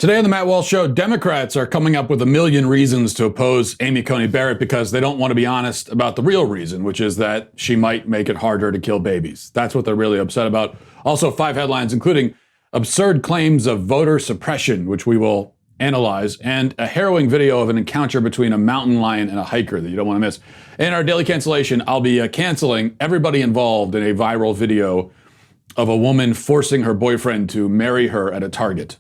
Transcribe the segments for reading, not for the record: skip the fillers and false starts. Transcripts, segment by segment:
Today on the Matt Walsh Show, Democrats are coming up with a million reasons to oppose Amy Coney Barrett because they don't want to be honest about the real reason, which is that she might make it harder to kill babies. That's what they're really upset about. Also, 5 headlines, including absurd claims of voter suppression, which we will analyze, and a harrowing video of an encounter between a mountain lion and a hiker that you don't want to miss. In our Daily Cancellation, I'll be canceling everybody involved in a viral video of a woman forcing her boyfriend to marry her at a Target.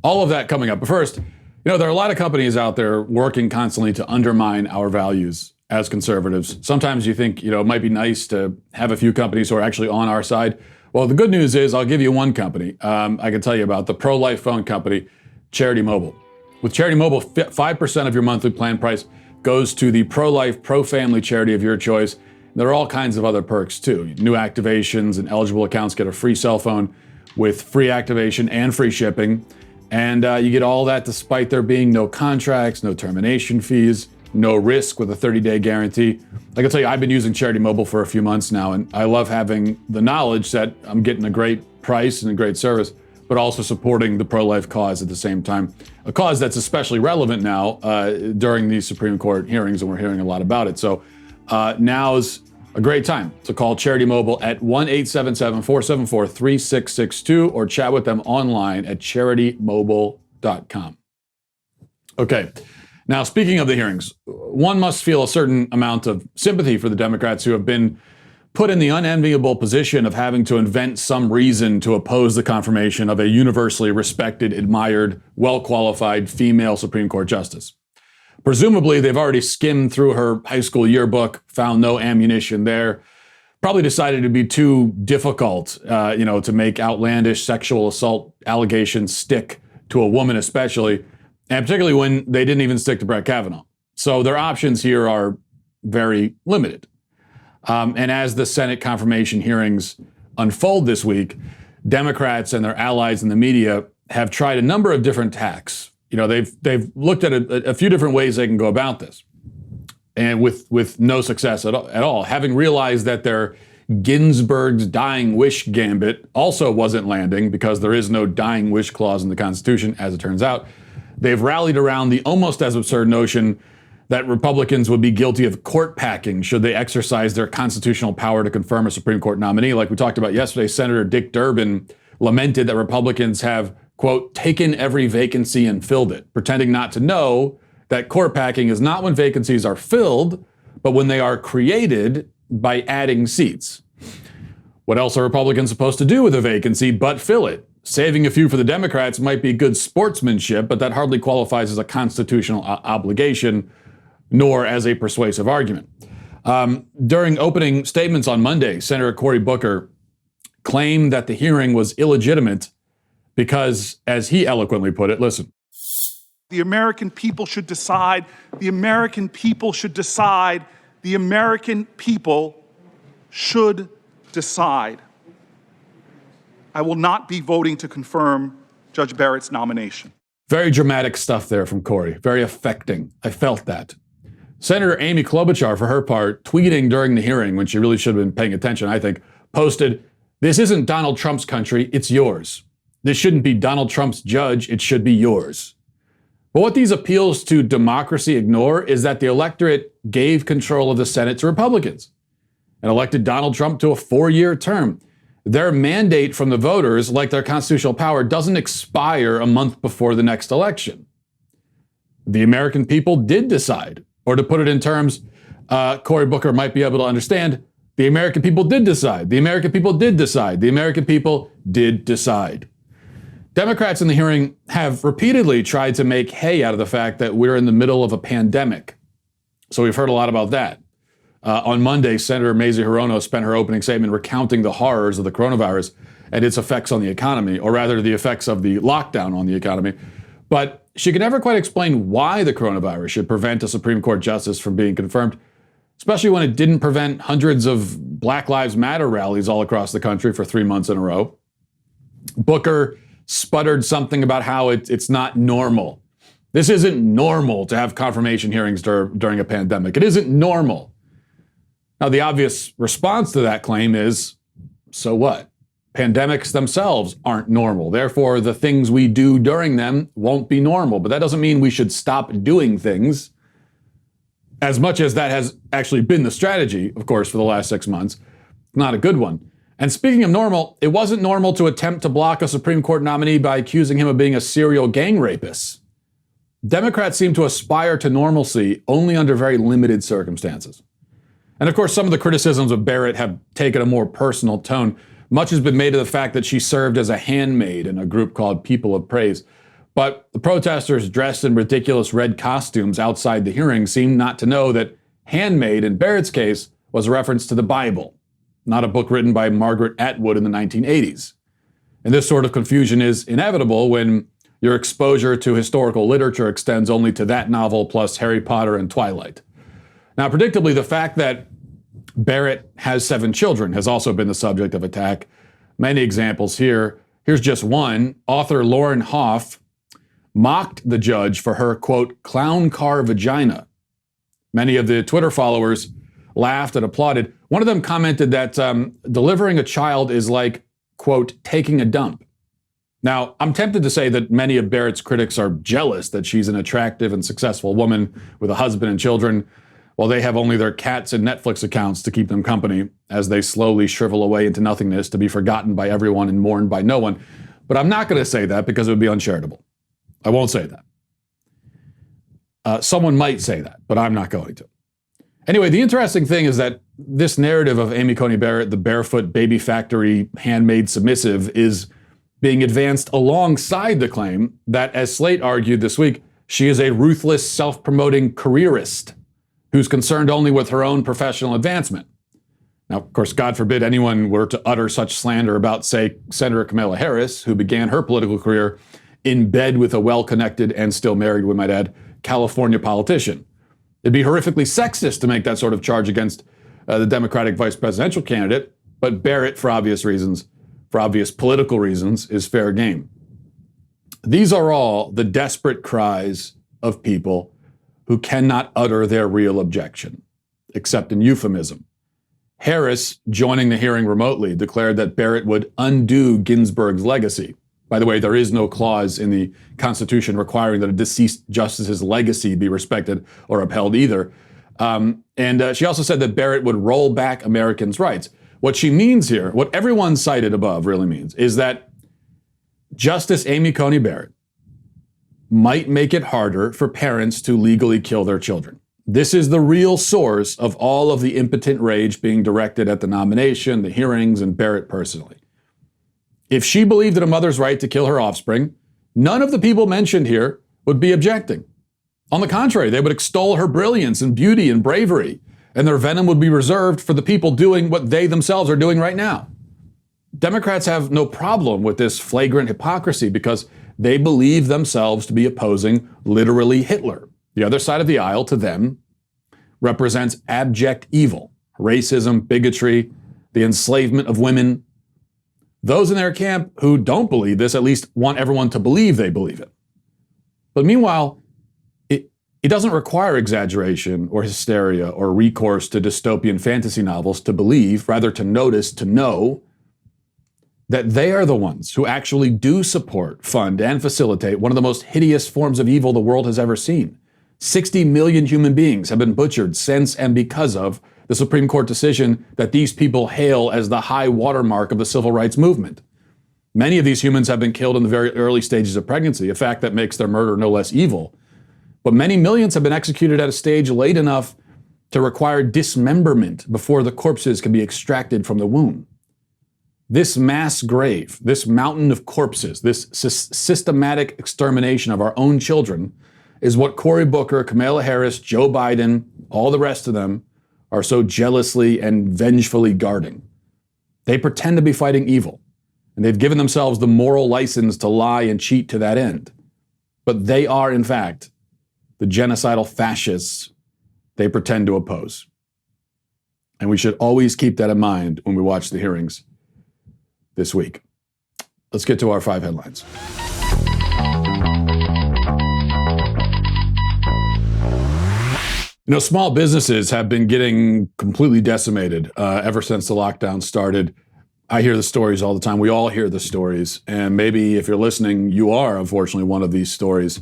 All of that coming up. But first, there are a lot of companies out there working constantly to undermine our values as conservatives. Sometimes you think, it might be nice to have a few companies who are actually on our side. Well, the good news is I'll give you one company I can tell you about, the pro-life phone company, Charity Mobile. With Charity Mobile, 5% of your monthly plan price goes to the pro-life, pro-family charity of your choice. There are all kinds of other perks too. New activations and eligible accounts get a free cell phone with free activation and free shipping. And you get all that despite there being no contracts, no termination fees, no risk with a 30-day guarantee. I can tell you, I've been using Charity Mobile for a few months now, and I love having the knowledge that I'm getting a great price and a great service, but also supporting the pro-life cause at the same time. A cause that's especially relevant now during these Supreme Court hearings, and we're hearing a lot about it. So now's a great time to call Charity Mobile at 1-877-474-3662 or chat with them online at CharityMobile.com. Okay, now speaking of the hearings, one must feel a certain amount of sympathy for the Democrats who have been put in the unenviable position of having to invent some reason to oppose the confirmation of a universally respected, admired, well-qualified female Supreme Court justice. Presumably, they've already skimmed through her high school yearbook, found no ammunition there, probably decided it'd be too difficult, to make outlandish sexual assault allegations stick to a woman especially, and particularly when they didn't even stick to Brett Kavanaugh. So their options here are very limited. And as the Senate confirmation hearings unfold this week, Democrats and their allies in the media have tried a number of different tacks. They've looked at a few different ways they can go about this, and with no success at all. Having realized that their Ginsburg's dying wish gambit also wasn't landing because there is no dying wish clause in the Constitution, as it turns out, they've rallied around the almost as absurd notion that Republicans would be guilty of court packing should they exercise their constitutional power to confirm a Supreme Court nominee. Like we talked about yesterday, Senator Dick Durbin lamented that Republicans have, quote, taken every vacancy and filled it, pretending not to know that court packing is not when vacancies are filled, but when they are created by adding seats. What else are Republicans supposed to do with a vacancy but fill it? Saving a few for the Democrats might be good sportsmanship, but that hardly qualifies as a constitutional obligation, nor as a persuasive argument. During opening statements on Monday, Senator Cory Booker claimed that the hearing was illegitimate because, as he eloquently put it, listen. The American people should decide. The American people should decide. The American people should decide. I will not be voting to confirm Judge Barrett's nomination. Very dramatic stuff there from Cory. Very affecting. I felt that. Senator Amy Klobuchar, for her part, tweeting during the hearing when she really should have been paying attention, I think, posted, "This isn't Donald Trump's country, it's yours. This shouldn't be Donald Trump's judge, it should be yours." But what these appeals to democracy ignore is that the electorate gave control of the Senate to Republicans and elected Donald Trump to a 4-year term. Their mandate from the voters, like their constitutional power, doesn't expire a month before the next election. The American people did decide, or to put it in terms Cory Booker might be able to understand, the American people did decide. The American people did decide. The American people did decide. Democrats in the hearing have repeatedly tried to make hay out of the fact that we're in the middle of a pandemic. So we've heard a lot about that. On Monday, Senator Mazie Hirono spent her opening statement recounting the horrors of the coronavirus and its effects on the economy, or rather the effects of the lockdown on the economy. But she could never quite explain why the coronavirus should prevent a Supreme Court justice from being confirmed, especially when it didn't prevent hundreds of Black Lives Matter rallies all across the country for 3 months in a row. Booker sputtered something about how it's not normal. This isn't normal to have confirmation hearings during a pandemic. It isn't normal. Now, the obvious response to that claim is, so what? Pandemics themselves aren't normal. Therefore, the things we do during them won't be normal. But that doesn't mean we should stop doing things, as much as that has actually been the strategy, of course, for the last 6 months. Not a good one. And speaking of normal, it wasn't normal to attempt to block a Supreme Court nominee by accusing him of being a serial gang rapist. Democrats seem to aspire to normalcy only under very limited circumstances. And of course, some of the criticisms of Barrett have taken a more personal tone. Much has been made of the fact that she served as a handmaid in a group called People of Praise. But the protesters dressed in ridiculous red costumes outside the hearing seemed not to know that handmaid, in Barrett's case, was a reference to the Bible, not a book written by Margaret Atwood in the 1980s. And this sort of confusion is inevitable when your exposure to historical literature extends only to that novel plus Harry Potter and Twilight. Now, predictably, the fact that Barrett has 7 children has also been the subject of attack. Many examples here. Here's just one. Author Lauren Hoff mocked the judge for her, quote, clown car vagina. Many of the Twitter followers laughed and applauded. One of them commented that delivering a child is like, quote, taking a dump. Now, I'm tempted to say that many of Barrett's critics are jealous that she's an attractive and successful woman with a husband and children, while they have only their cats and Netflix accounts to keep them company as they slowly shrivel away into nothingness to be forgotten by everyone and mourned by no one. But I'm not going to say that because it would be uncharitable. I won't say that. Someone might say that, but I'm not going to. Anyway, the interesting thing is that this narrative of Amy Coney Barrett, the barefoot baby factory handmade submissive, is being advanced alongside the claim that, as Slate argued this week, she is a ruthless, self-promoting careerist who's concerned only with her own professional advancement. Now, of course, God forbid anyone were to utter such slander about, say, Senator Kamala Harris, who began her political career in bed with a well-connected and still married, we might add, California politician. It'd be horrifically sexist to make that sort of charge against the Democratic vice presidential candidate, but Barrett, for obvious reasons, for obvious political reasons, is fair game. These are all the desperate cries of people who cannot utter their real objection, except in euphemism. Harris, joining the hearing remotely, declared that Barrett would undo Ginsburg's legacy. By the way, there is no clause in the Constitution requiring that a deceased justice's legacy be respected or upheld either. And she also said that Barrett would roll back Americans' rights. What she means here, what everyone cited above really means, is that Justice Amy Coney Barrett might make it harder for parents to legally kill their children. This is the real source of all of the impotent rage being directed at the nomination, the hearings, and Barrett personally. If she believed in a mother's right to kill her offspring, none of the people mentioned here would be objecting. On the contrary, they would extol her brilliance and beauty and bravery, and their venom would be reserved for the people doing what they themselves are doing right now. Democrats have no problem with this flagrant hypocrisy because they believe themselves to be opposing literally Hitler. The other side of the aisle, to them, represents abject evil, racism, bigotry, the enslavement of women. Those in their camp who don't believe this at least want everyone to believe they believe it. But meanwhile, it doesn't require exaggeration or hysteria or recourse to dystopian fantasy novels to believe, rather to notice, to know that they are the ones who actually do support, fund, and facilitate one of the most hideous forms of evil the world has ever seen. 60 million human beings have been butchered since and because of the Supreme Court decision that these people hail as the high watermark of the civil rights movement. Many of these humans have been killed in the very early stages of pregnancy, a fact that makes their murder no less evil. But many millions have been executed at a stage late enough to require dismemberment before the corpses can be extracted from the womb. This mass grave, this mountain of corpses, this systematic extermination of our own children is what Cory Booker, Kamala Harris, Joe Biden, all the rest of them are so jealously and vengefully guarding. They pretend to be fighting evil, and they've given themselves the moral license to lie and cheat to that end. But they are, in fact, the genocidal fascists they pretend to oppose. And we should always keep that in mind when we watch the hearings this week. Let's get to our 5 headlines. You know, small businesses have been getting completely decimated ever since the lockdown started. I hear the stories all the time. We all hear the stories. And maybe if you're listening, you are unfortunately one of these stories.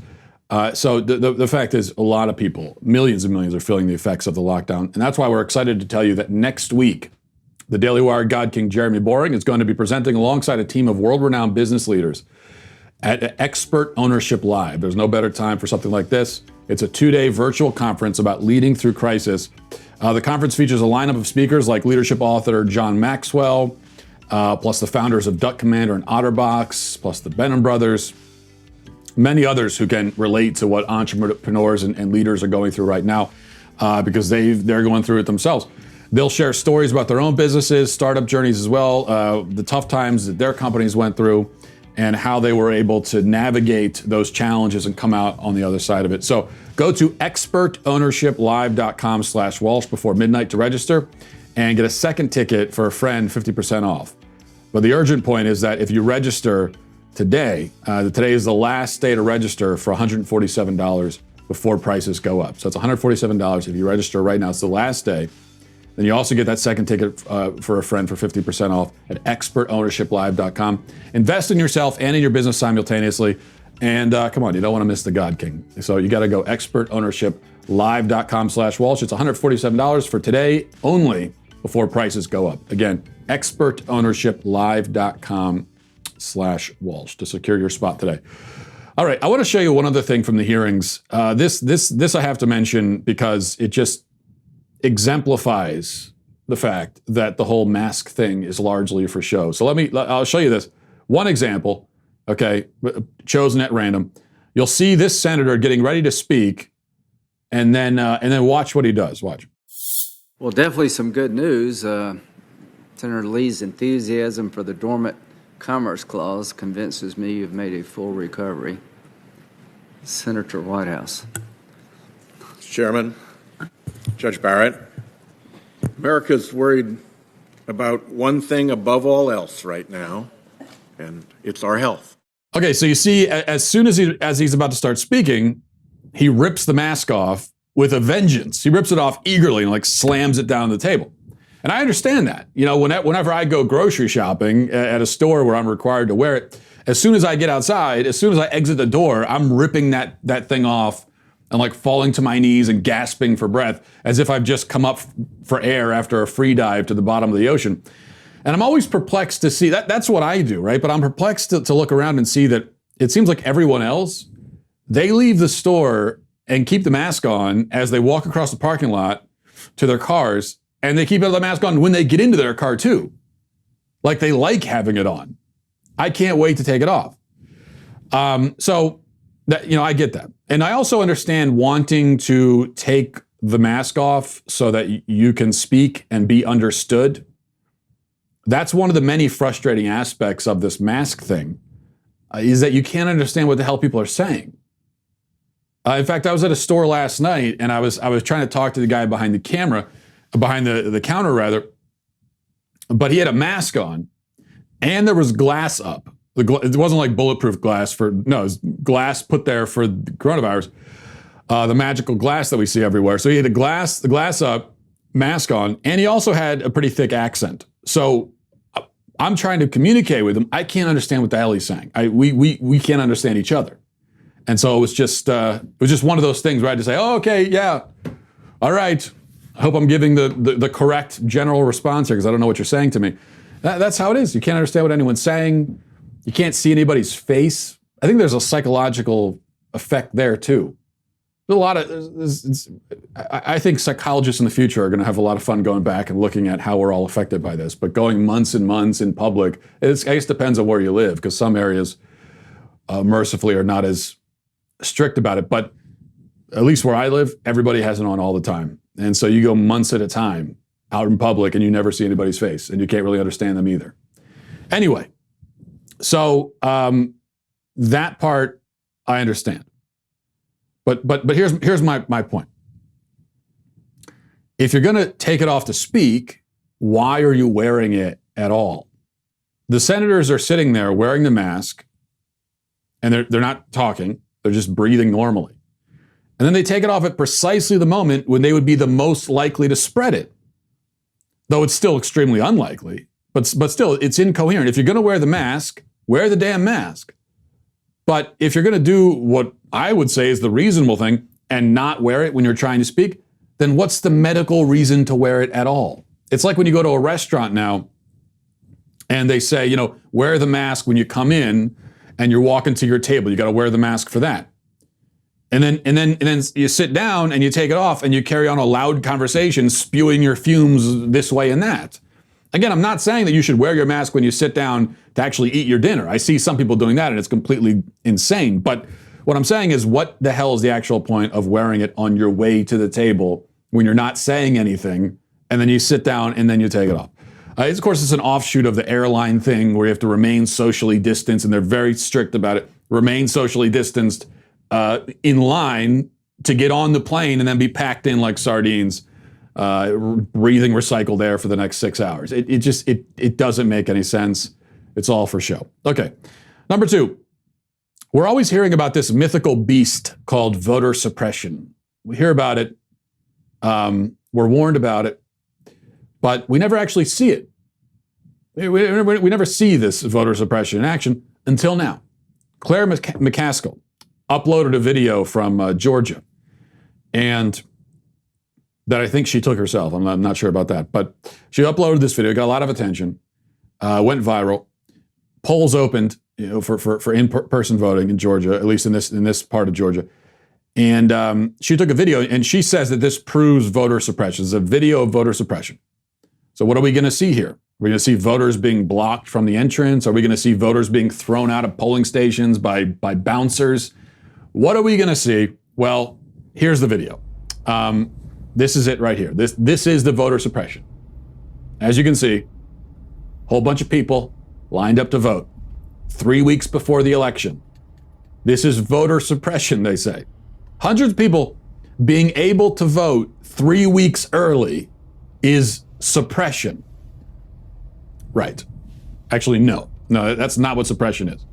So the fact is, a lot of people, millions and millions, are feeling the effects of the lockdown. And that's why we're excited to tell you that next week, the Daily Wire God King Jeremy Boring is going to be presenting alongside a team of world-renowned business leaders at Expert Ownership Live. There's no better time for something like this. It's a 2-day virtual conference about leading through crisis. The conference features a lineup of speakers like leadership author John Maxwell, plus the founders of Duck Commander and Otterbox, plus the Benham brothers, many others who can relate to what entrepreneurs and leaders are going through right now, because they're going through it themselves. They'll share stories about their own businesses, startup journeys as well, the tough times that their companies went through, and how they were able to navigate those challenges and come out on the other side of it. So go to expertownershiplive.com/Walsh before midnight to register and get a second ticket for a friend 50% off. But the urgent point is that if you register today, today is the last day to register for $147 before prices go up. So it's $147 if you register right now. It's the last day. Then you also get that second ticket for a friend for 50% off at expertownershiplive.com. Invest in yourself and in your business simultaneously. And come on, you don't want to miss the God King. So you got to go expertownershiplive.com/Walsh. It's $147 for today only before prices go up. Again, expertownershiplive.com/Walsh to secure your spot today. All right, I want to show you one other thing from the hearings. This I have to mention because it just exemplifies the fact that the whole mask thing is largely for show. So I'll show you this. One example, okay, chosen at random. You'll see this senator getting ready to speak, and then watch what he does. Watch. Well, definitely some good news. Senator Lee's enthusiasm for the dormant Commerce Clause convinces me you've made a full recovery. Senator Whitehouse. Mr. Chairman, Judge Barrett, America's worried about one thing above all else right now, and it's our health. Okay, so you see, as soon as he's about to start speaking, he rips the mask off with a vengeance. He rips it off eagerly and slams it down on the table. And I understand that. You know, whenever I go grocery shopping at a store where I'm required to wear it, as soon as I get outside, as soon as I exit the door, I'm ripping that thing off and falling to my knees and gasping for breath as if I've just come up for air after a free dive to the bottom of the ocean. And I'm always perplexed to see that's what I do, right? But I'm perplexed to look around and see that it seems like everyone else, they leave the store and keep the mask on as they walk across the parking lot to their cars, and they keep the mask on when they get into their car too. Like they like having it on. I can't wait to take it off. So that, I get that. And I also understand wanting to take the mask off so that you can speak and be understood. That's one of the many frustrating aspects of this mask thing, is that you can't understand what the hell people are saying. In fact, I was at a store last night and I was trying to talk to the guy behind the counter rather, but he had a mask on and there was glass up. It wasn't like bulletproof glass it was glass put there for the coronavirus, the magical glass that we see everywhere. So he had the glass up, mask on, and he also had a pretty thick accent. So I'm trying to communicate with him. I can't understand what the hell he's saying. We can't understand each other. And so it was just one of those things where I had to say, oh, okay, yeah, all right. I hope I'm giving the correct general response here because I don't know what you're saying to me. That's how it is. You can't understand what anyone's saying. You can't see anybody's face. I think there's a psychological effect there too. There's a lot of, I think psychologists in the future are going to have a lot of fun going back and looking at how we're all affected by this. But going months and months in public, I guess depends on where you live, because some areas, mercifully, are not as strict about it. But at least where I live, everybody has it on all the time. And so you go months at a time out in public and you never see anybody's face and you can't really understand them either. Anyway, so that part I understand. But here's my point. If you're going to take it off to speak, why are you wearing it at all? The senators are sitting there wearing the mask, and they're not talking. They're just breathing normally. And then they take it off at precisely the moment when they would be the most likely to spread it. Though it's still extremely unlikely. But still, it's incoherent. If you're going to wear the mask, wear the damn mask. But if you're going to do what I would say is the reasonable thing and not wear it when you're trying to speak, then what's the medical reason to wear it at all? It's like when you go to a restaurant now and they say, wear the mask when you come in and you're walking to your table. You got to wear the mask for that. And then you sit down and you take it off and you carry on a loud conversation spewing your fumes this way and that. Again, I'm not saying that you should wear your mask when you sit down to actually eat your dinner. I see some people doing that and it's completely insane. But what I'm saying is, what the hell is the actual point of wearing it on your way to the table when you're not saying anything and then you sit down and then you take it off? Of course, it's an offshoot of the airline thing where you have to remain socially distanced, and they're very strict about it. Remain socially distanced in line to get on the plane and then be packed in like sardines, breathing recycled air for the next 6 hours. It doesn't make any sense. It's all for show. Okay, number 2. We're always hearing about this mythical beast called voter suppression. We hear about it. We're warned about it, but we never actually see it. We never see this voter suppression in action until now. Claire McCaskill uploaded a video from Georgia, and that I think she took herself. I'm not sure about that, but she uploaded this video, got a lot of attention, went viral. Polls opened, for in-person voting in Georgia, at least in this part of Georgia. And she took a video, and she says that this proves voter suppression. It's a video of voter suppression. So what are we going to see here? Are we going to see voters being blocked from the entrance? Are we going to see voters being thrown out of polling stations by bouncers? What are we going to see? Well, here's the video. This is it right here. This is the voter suppression. As you can see, a whole bunch of people lined up to vote 3 weeks before the election. This is voter suppression, they say. Hundreds of people being able to vote 3 weeks early is suppression. Right. Actually, no, that's not what suppression is.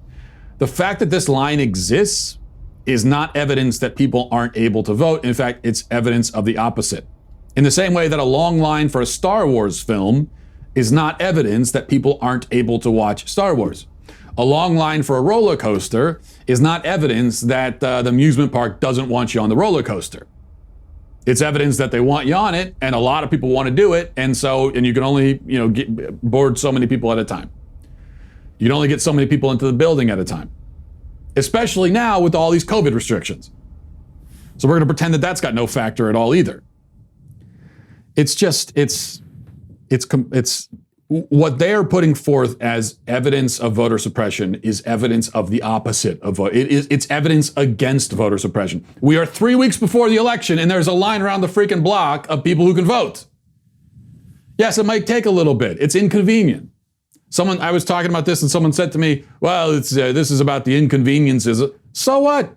The fact that this line exists is not evidence that people aren't able to vote. In fact, it's evidence of the opposite. In the same way that a long line for a Star Wars film is not evidence that people aren't able to watch Star Wars. A long line for a roller coaster is not evidence that the amusement park doesn't want you on the roller coaster. It's evidence that they want you on it, and a lot of people want to do it, and you can only board so many people at a time. You can only get so many people into the building at a time, especially now with all these COVID restrictions. So we're going to pretend that that's got no factor at all either. It's what they are putting forth as evidence of voter suppression is evidence of the opposite of vote. It's evidence against voter suppression. We are 3 weeks before the election, and there's a line around the freaking block of people who can vote. Yes, it might take a little bit. It's inconvenient. I was talking about this, and someone said to me, "Well, this is about the inconveniences." So what?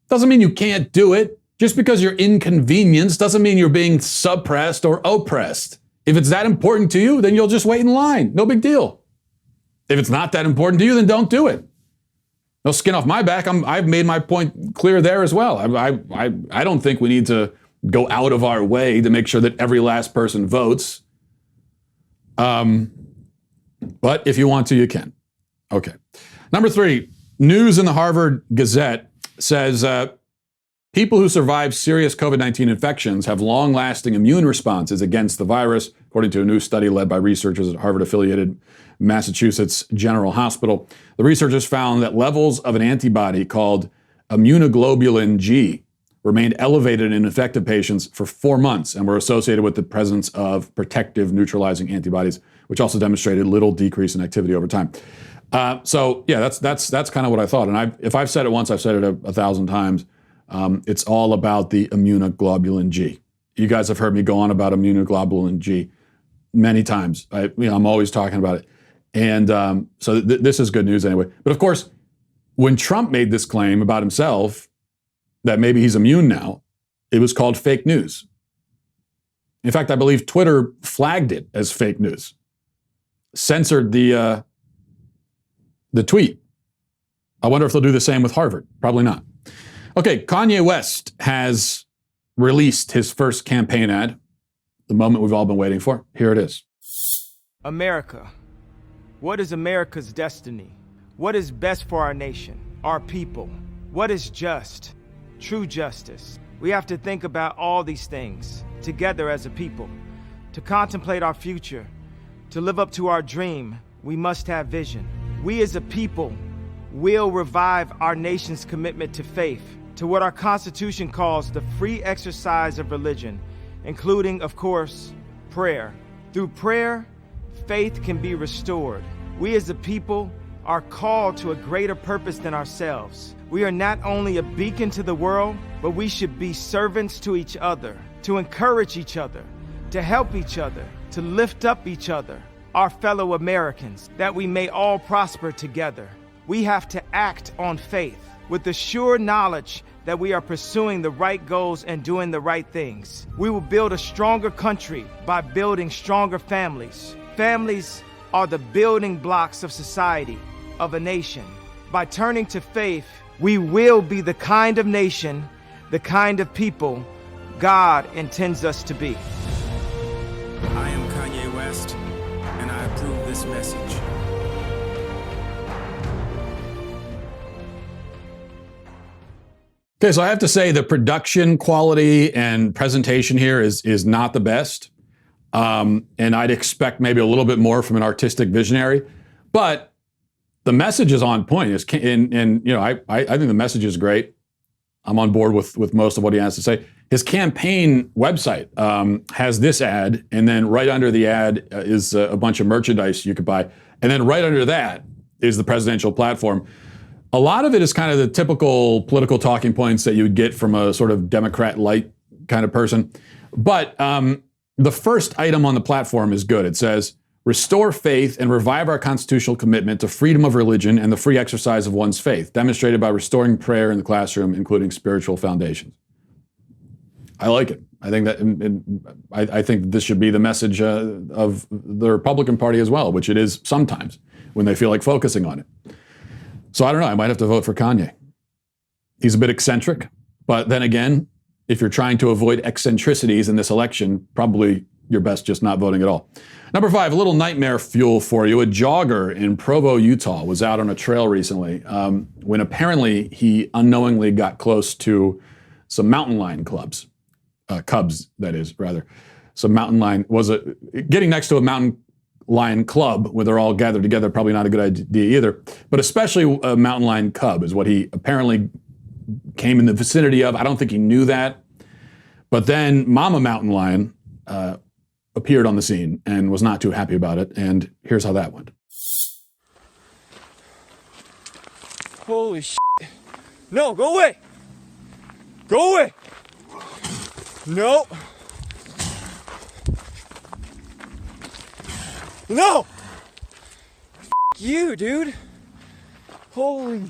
Doesn't mean you can't do it. Just because you're inconvenienced doesn't mean you're being suppressed or oppressed. If it's that important to you, then you'll just wait in line. No big deal. If it's not that important to you, then don't do it. No skin off my back. I've made my point clear there as well. I don't think we need to go out of our way to make sure that every last person votes. But if you want to, you can. Okay. Number 3, news in the Harvard Gazette says people who survive serious COVID-19 infections have long-lasting immune responses against the virus, according to a new study led by researchers at Harvard-affiliated Massachusetts General Hospital. The researchers found that levels of an antibody called immunoglobulin G remained elevated in infected patients for 4 months and were associated with the presence of protective neutralizing antibodies, which also demonstrated little decrease in activity over time. So yeah, that's kind of what I thought. And if I've said it once, I've said it 1,000 times. It's all about the immunoglobulin G. You guys have heard me go on about immunoglobulin G many times. I'm always talking about it. And so this is good news anyway. But of course, when Trump made this claim about himself, that maybe he's immune now, it was called fake news. In fact, I believe Twitter flagged it as fake news, censored the tweet. I wonder if they'll do the same with Harvard. Probably not. Okay, Kanye West has released his first campaign ad, the moment we've all been waiting for. Here it is. America, What is America's destiny? What is best for our nation, our people? What is just, true justice? We have to think about all these things together as a people. To contemplate our future, to live up to our dream, we must have vision. We as a people will revive our nation's commitment to faith, to what our Constitution calls the free exercise of religion, including, of course, prayer. Through prayer, faith can be restored. We as a people are called to a greater purpose than ourselves. We are not only a beacon to the world, but we should be servants to each other, to encourage each other, to help each other, to lift up each other, our fellow Americans, that we may all prosper together. We have to act on faith with the sure knowledge that we are pursuing the right goals and doing the right things. We will build a stronger country by building stronger families. Families are the building blocks of society, of a nation. By turning to faith, we will be the kind of nation, the kind of people God intends us to be. I am Kanye West, and I approve this message. Okay, so I have to say the production quality and presentation here is not the best. And I'd expect maybe a little bit more from an artistic visionary. But the message is on point. And you know, I think the message is great. I'm on board with most of what he has to say. His campaign website has this ad, and then right under the ad is a bunch of merchandise you could buy. And then right under that is the presidential platform. A lot of it is kind of the typical political talking points that you would get from a sort of Democrat light kind of person. But the first item on the platform is good. It says, restore faith and revive our constitutional commitment to freedom of religion and the free exercise of one's faith, demonstrated by restoring prayer in the classroom, including spiritual foundations. I like it. I think that I think this should be the message of the Republican Party as well, which it is sometimes when they feel like focusing on it. So I don't know, I might have to vote for Kanye. He's a bit eccentric, but then again, if you're trying to avoid eccentricities in this election, probably you're best just not voting at all. Number 5, a little nightmare fuel for you. A jogger in Provo, Utah was out on a trail recently when apparently he unknowingly got close to some mountain lion cubs, that is, rather. Some mountain lion, getting next to a mountain lion club where they're all gathered together, probably not a good idea either, but especially a mountain lion cub is what he apparently came in the vicinity of. I don't think he knew that. But then Mama Mountain Lion appeared on the scene and was not too happy about it. And here's how that went. Holy shit. No, go away. Go away. No. No. F you, dude. Holy.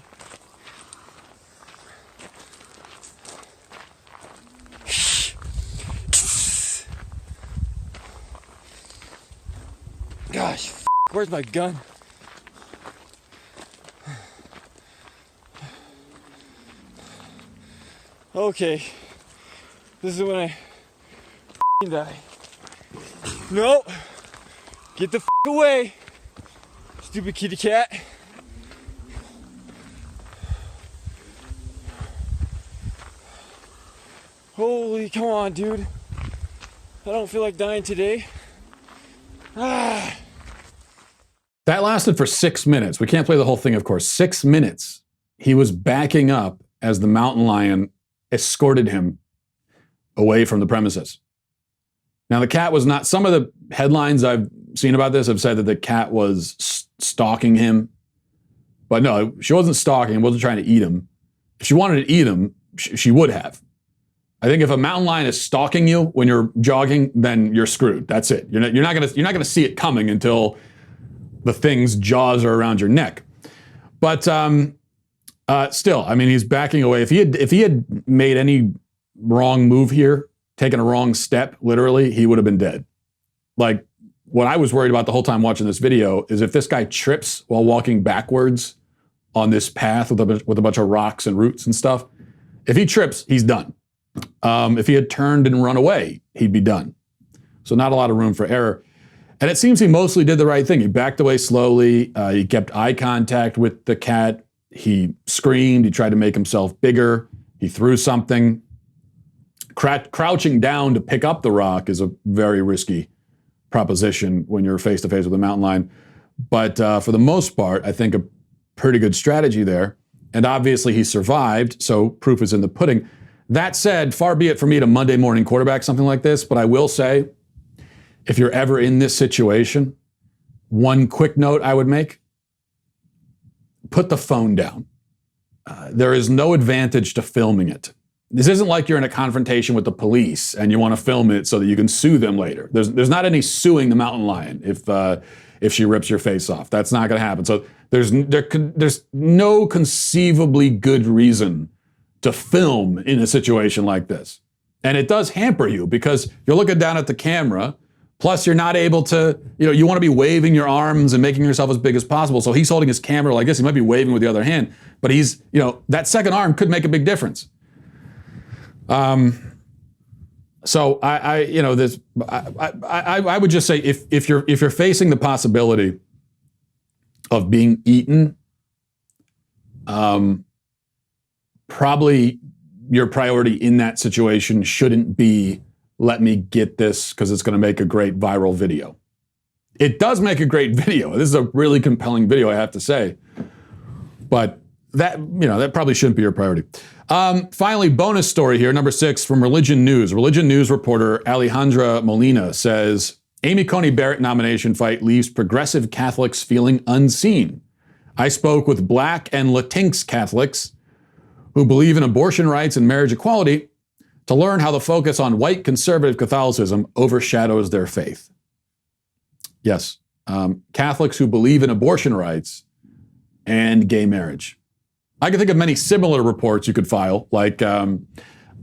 Gosh, where's my gun? Okay, this is when I die. No, get the away, stupid kitty cat. Holy, come on, dude. I don't feel like dying today. Ah. That lasted for 6 minutes. We can't play the whole thing, of course. 6 minutes. He was backing up as the mountain lion escorted him away from the premises. Now, the cat was not, some of the headlines I've seen about this have said that the cat was stalking him. But no, she wasn't stalking, wasn't trying to eat him. If she wanted to eat him, she would have. I think if a mountain lion is stalking you when you're jogging, then you're screwed. That's it. You're not gonna see it coming until the thing's jaws are around your neck. But still, I mean, he's backing away. If he had made any wrong move here, taken a wrong step, literally, he would have been dead. Like, what I was worried about the whole time watching this video is if this guy trips while walking backwards on this path with a bunch of rocks and roots and stuff, if he trips, he's done. If he had turned and run away, he'd be done. So not a lot of room for error. And it seems he mostly did the right thing. He backed away slowly. He kept eye contact with the cat. He screamed. He tried to make himself bigger. He threw something. Crouching down to pick up the rock is a very risky proposition when you're face to face with a mountain lion. But for the most part, I think a pretty good strategy there. And obviously he survived, so proof is in the pudding. That said, far be it for me to Monday morning quarterback something like this, but I will say, if you're ever in this situation, one quick note I would make, put the phone down. There is no advantage to filming it. This isn't like you're in a confrontation with the police and you want to film it so that you can sue them later. There's not any suing the mountain lion if she rips your face off. That's not going to happen. So there's no conceivably good reason to film in a situation like this. And it does hamper you because you're looking down at the camera, plus you're not able to, you want to be waving your arms and making yourself as big as possible. So he's holding his camera like this. He might be waving with the other hand, but he's, that second arm could make a big difference. So I would just say if you're facing the possibility of being eaten, probably your priority in that situation shouldn't be, let me get this because it's going to make a great viral video. It does make a great video. This is a really compelling video, I have to say. But that probably shouldn't be your priority. Finally, bonus story here, number 6 from Religion News. Religion News reporter Alejandra Molina says, Amy Coney Barrett nomination fight leaves progressive Catholics feeling unseen. I spoke with Black and Latinx Catholics who believe in abortion rights and marriage equality to learn how the focus on white conservative Catholicism overshadows their faith. Yes, Catholics who believe in abortion rights and gay marriage. I can think of many similar reports you could file, like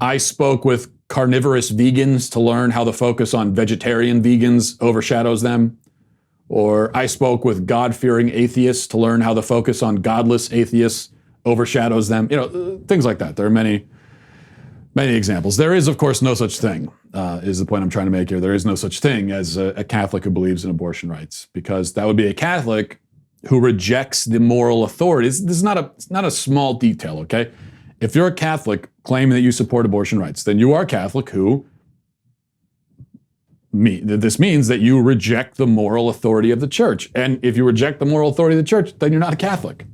I spoke with carnivorous vegans to learn how the focus on vegetarian vegans overshadows them, or I spoke with God-fearing atheists to learn how the focus on godless atheists overshadows them. Things like that. There are many examples. There is, of course, no such thing, is the point I'm trying to make here. There is no such thing as a Catholic who believes in abortion rights, because that would be a Catholic who rejects the moral authority. This is not a small detail, okay? If you're a Catholic claiming that you support abortion rights, then you are a Catholic who, this means that you reject the moral authority of the church. And if you reject the moral authority of the church, then you're not a Catholic.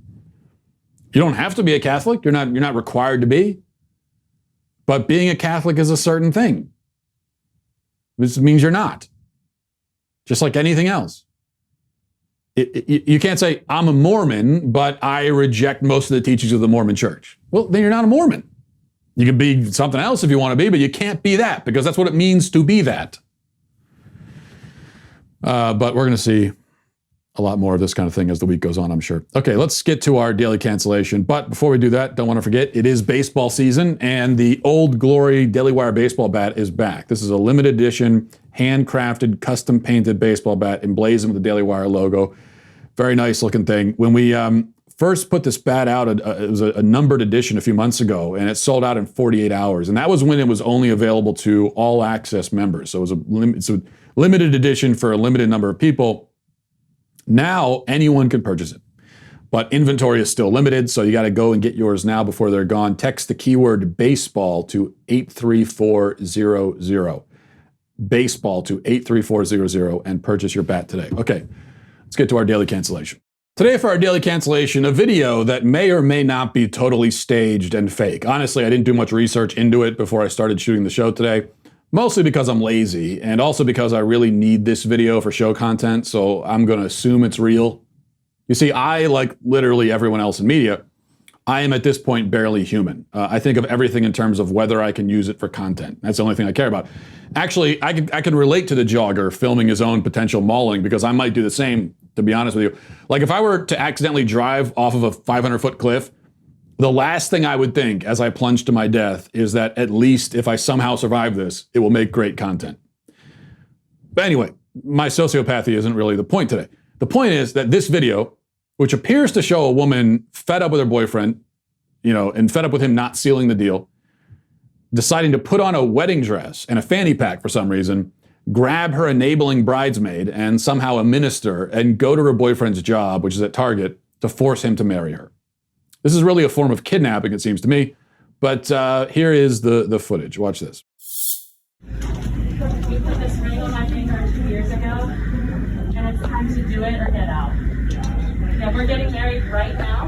You don't have to be a Catholic. You're not required to be. But being a Catholic is a certain thing. This means you're not. Just like anything else. You can't say, I'm a Mormon, but I reject most of the teachings of the Mormon church. Well, then you're not a Mormon. You can be something else if you want to be, but you can't be that, because that's what it means to be that. But we're going to see a lot more of this kind of thing as the week goes on, I'm sure. Okay, let's get to our daily cancellation. But before we do that, don't want to forget, it is baseball season, and the Old Glory Daily Wire baseball bat is back. This is a limited edition, handcrafted, custom-painted baseball bat emblazoned with the Daily Wire logo. Very nice looking thing. When we first put this bat out, it was a numbered edition a few months ago, and it sold out in 48 hours. And that was when it was only available to all access members. So it's a limited edition for a limited number of people. Now anyone can purchase it, but inventory is still limited. So you got to go and get yours now before they're gone. Text the keyword baseball to 83400. Baseball to 83400 and purchase your bat today. Okay. Let's get to our daily cancellation. Today for our daily cancellation, a video that may or may not be totally staged and fake. Honestly, I didn't do much research into it before I started shooting the show today, mostly because I'm lazy and also because I really need this video for show content, so I'm going to assume it's real. You see, I, like literally everyone else in media, I am at this point barely human. I think of everything in terms of whether I can use it for content. That's the only thing I care about. Actually, I can relate to the jogger filming his own potential mauling, because I might do the same, to be honest with you. Like if I were to accidentally drive off of a 500-foot cliff, the last thing I would think as I plunge to my death is that at least if I somehow survive this, it will make great content. But anyway, my sociopathy isn't really the point today. The point is that this video, which appears to show a woman fed up with her boyfriend, and fed up with him not sealing the deal, deciding to put on a wedding dress and a fanny pack for some reason, grab her enabling bridesmaid and somehow a minister and go to her boyfriend's job, which is at Target, to force him to marry her. This is really a form of kidnapping, it seems to me. But here is the footage. Watch this. You put this ring on my finger 2 years ago, and it's time to do it or get out. Yeah, we're getting married right now,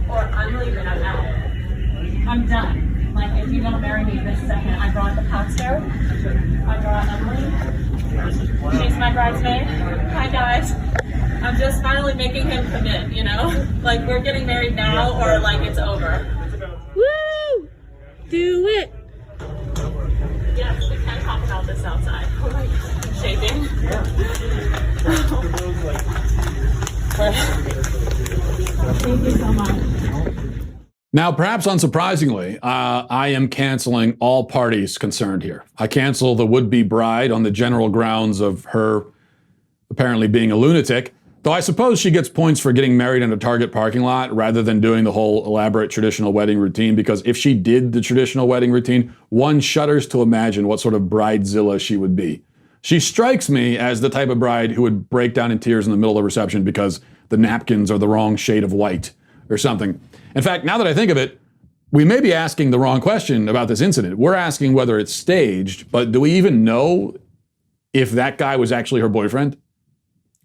or I'm leaving, I'm out. I'm done. Like, if you don't marry me this second, I brought the pastor, I brought Emily, she's my bridesmaid. Hi, guys. I'm just finally making him commit, you know? Like, we're getting married now, or like it's over. Woo! Do it! Yes, we can talk about this outside. Oh my God, I'm shaking. Thank you so much. Now, perhaps unsurprisingly, I am canceling all parties concerned here. I cancel the would-be bride on the general grounds of her apparently being a lunatic, though I suppose she gets points for getting married in a Target parking lot rather than doing the whole elaborate traditional wedding routine, because if she did the traditional wedding routine, one shudders to imagine what sort of bridezilla she would be. She strikes me as the type of bride who would break down in tears in the middle of the reception because the napkins are the wrong shade of white or something. In fact, now that I think of it, we may be asking the wrong question about this incident. We're asking whether it's staged, but do we even know if that guy was actually her boyfriend?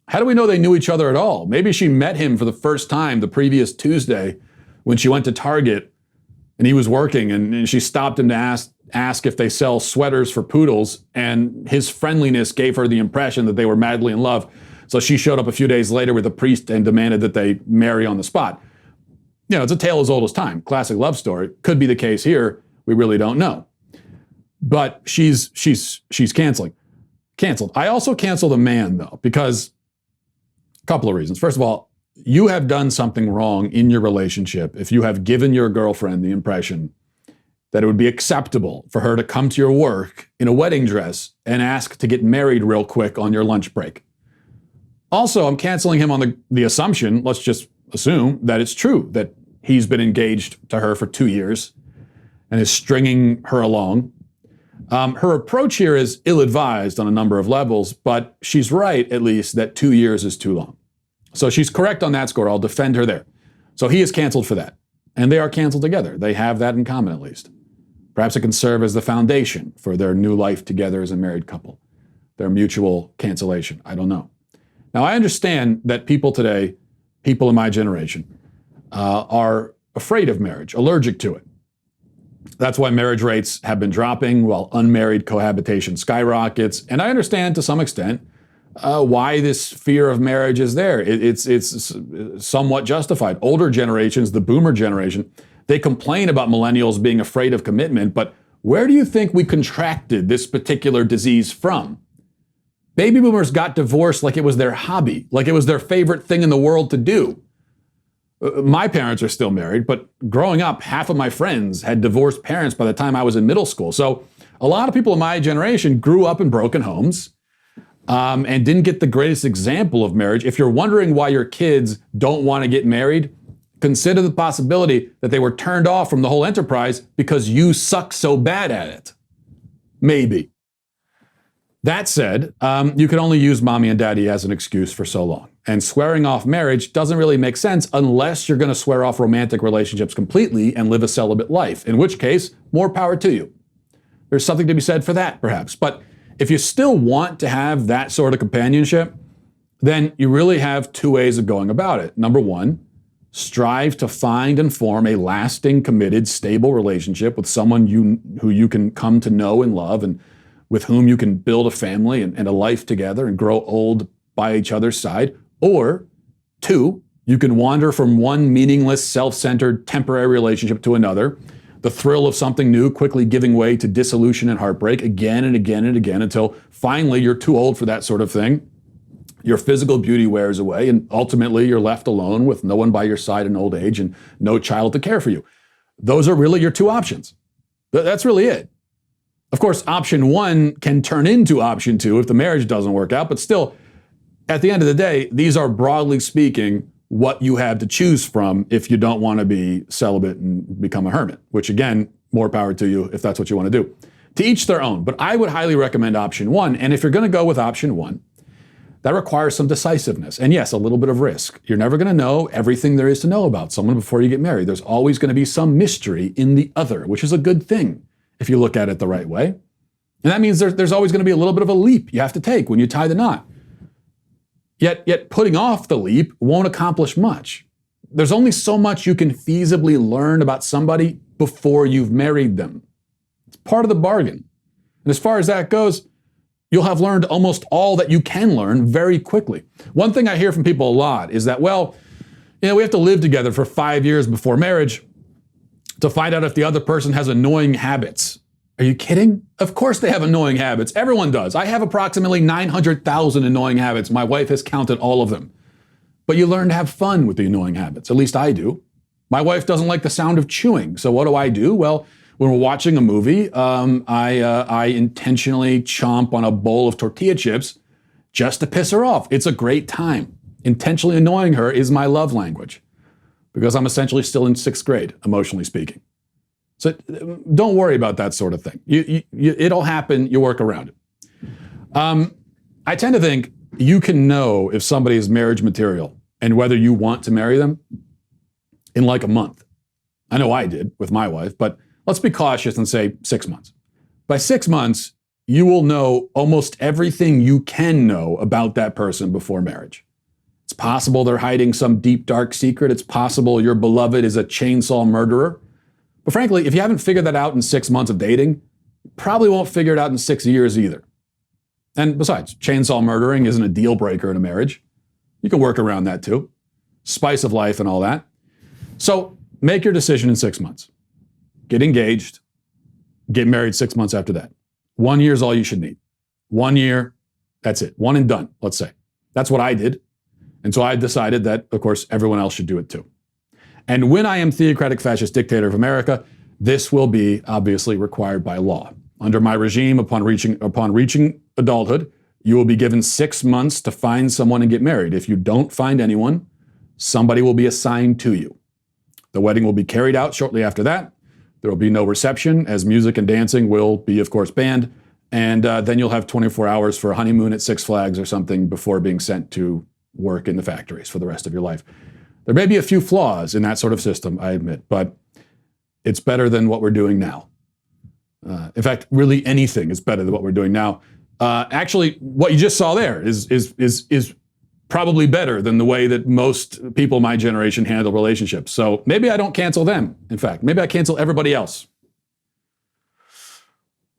How do we know they knew each other at all? Maybe she met him for the first time the previous Tuesday when she went to Target and he was working, and she stopped him to ask if they sell sweaters for poodles, and his friendliness gave her the impression that they were madly in love. So she showed up a few days later with a priest and demanded that they marry on the spot. You know, it's a tale as old as time. Classic love story. Could be the case here. We really don't know. But she's canceled. I also cancel the man, though, because a couple of reasons. First of all, you have done something wrong in your relationship if you have given your girlfriend the impression that it would be acceptable for her to come to your work in a wedding dress and ask to get married real quick on your lunch break. Also, I'm canceling him on the assumption, let's just assume, that it's true that he's been engaged to her for 2 years and is stringing her along. Her approach here is ill-advised on a number of levels, but she's right, at least, that 2 years is too long. So she's correct on that score. I'll defend her there. So he is canceled for that. And they are canceled together. They have that in common, at least. Perhaps it can serve as the foundation for their new life together as a married couple. Their mutual cancellation. I don't know. Now, I understand that people today, people in my generation, are afraid of marriage, allergic to it. That's why marriage rates have been dropping while unmarried cohabitation skyrockets. And I understand to some extent why this fear of marriage is there. It's somewhat justified. Older generations, the boomer generation, they complain about millennials being afraid of commitment, but where do you think we contracted this particular disease from? Baby boomers got divorced like it was their hobby, like it was their favorite thing in the world to do. My parents are still married, but growing up, half of my friends had divorced parents by the time I was in middle school. So a lot of people in my generation grew up in broken homes and didn't get the greatest example of marriage. If you're wondering why your kids don't want to get married, consider the possibility that they were turned off from the whole enterprise because you suck so bad at it. Maybe. That said, you can only use mommy and daddy as an excuse for so long. And swearing off marriage doesn't really make sense unless you're going to swear off romantic relationships completely and live a celibate life, in which case, more power to you. There's something to be said for that, perhaps. But if you still want to have that sort of companionship, then you really have two ways of going about it. Number one, strive to find and form a lasting, committed, stable relationship with someone who you can come to know and love, and with whom you can build a family and a life together and grow old by each other's side. Or two, you can wander from one meaningless, self-centered, temporary relationship to another, the thrill of something new quickly giving way to dissolution and heartbreak again and again and again until finally you're too old for that sort of thing. Your physical beauty wears away, and ultimately you're left alone with no one by your side in old age and no child to care for you. Those are really your two options. That's really it. Of course, option one can turn into option two if the marriage doesn't work out, but still, at the end of the day, these are, broadly speaking, what you have to choose from if you don't want to be celibate and become a hermit, which again, more power to you if that's what you want to do. To each their own, but I would highly recommend option one. And if you're going to go with option one, that requires some decisiveness. And yes, a little bit of risk. You're never going to know everything there is to know about someone before you get married. There's always going to be some mystery in the other, which is a good thing if you look at it the right way. And that means there's always going to be a little bit of a leap you have to take when you tie the knot. Yet putting off the leap won't accomplish much. There's only so much you can feasibly learn about somebody before you've married them. It's part of the bargain. And as far as that goes, you'll have learned almost all that you can learn very quickly. One thing I hear from people a lot is that, well, we have to live together for 5 years before marriage to find out if the other person has annoying habits. Are you kidding? Of course they have annoying habits. Everyone does. I have approximately 900,000 annoying habits. My wife has counted all of them. But you learn to have fun with the annoying habits. At least I do. My wife doesn't like the sound of chewing. So what do? Well, when we're watching a movie, I intentionally chomp on a bowl of tortilla chips just to piss her off. It's a great time. Intentionally annoying her is my love language because I'm essentially still in 6th grade, emotionally speaking. So don't worry about that sort of thing. It'll happen. You work around it. I tend to think you can know if somebody is marriage material and whether you want to marry them in like a month. I know I did with my wife, but let's be cautious and say 6 months. By 6 months, you will know almost everything you can know about that person before marriage. It's possible they're hiding some deep, dark secret. It's possible your beloved is a chainsaw murderer. But frankly, if you haven't figured that out in 6 months of dating, you probably won't figure it out in 6 years either. And besides, chainsaw murdering isn't a deal breaker in a marriage. You can work around that too. Spice of life and all that. So make your decision in 6 months. Get engaged, get married 6 months after that. 1 year is all you should need. 1 year, that's it. One and done, let's say. That's what I did. And so I decided that, of course, everyone else should do it too. And when I am theocratic fascist dictator of America, this will be obviously required by law. Under my regime, upon reaching adulthood, you will be given 6 months to find someone and get married. If you don't find anyone, somebody will be assigned to you. The wedding will be carried out shortly after that. There will be no reception, as music and dancing will be, of course, banned. And then you'll have 24 hours for a honeymoon at Six Flags or something before being sent to work in the factories for the rest of your life. There may be a few flaws in that sort of system, I admit, but it's better than what we're doing now. In fact, really anything is better than what we're doing now. Actually, what you just saw there is probably better than the way that most people my generation handle relationships. So maybe I don't cancel them. In fact, maybe I cancel everybody else.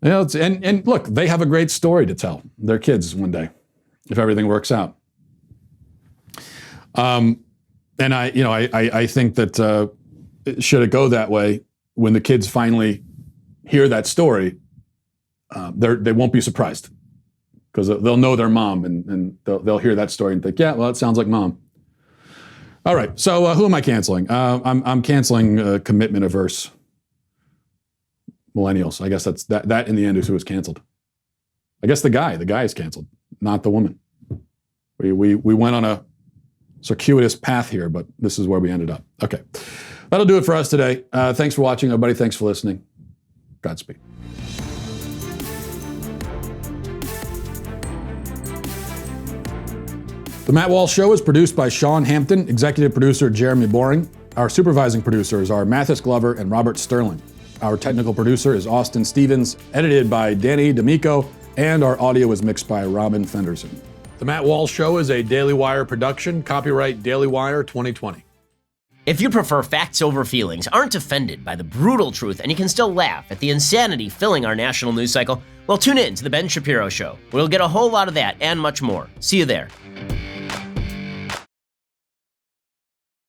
You know, and look, they have a great story to tell their kids one day, if everything works out. And I think that should it go that way, when the kids finally hear that story, they won't be surprised because they'll know their mom and they'll hear that story and think, yeah, well, it sounds like mom. All right, so who am I canceling? I'm canceling commitment-averse millennials. I guess that's that in the end is who was canceled. I guess the guy is canceled, not the woman. We went on a circuitous path here, but this is where we ended up. Okay, that'll do it for us today. Thanks for watching, everybody. Thanks for listening. Godspeed. The Matt Walsh Show is produced by Sean Hampton, executive producer Jeremy Boring. Our supervising producers are Mathis Glover and Robert Sterling. Our technical producer is Austin Stevens, edited by Danny D'Amico, and our audio is mixed by Robin Fenderson. The Matt Walsh Show is a Daily Wire production, copyright Daily Wire 2020. If you prefer facts over feelings, aren't offended by the brutal truth, and you can still laugh at the insanity filling our national news cycle, well, tune in to The Ben Shapiro Show. We'll get a whole lot of that and much more. See you there.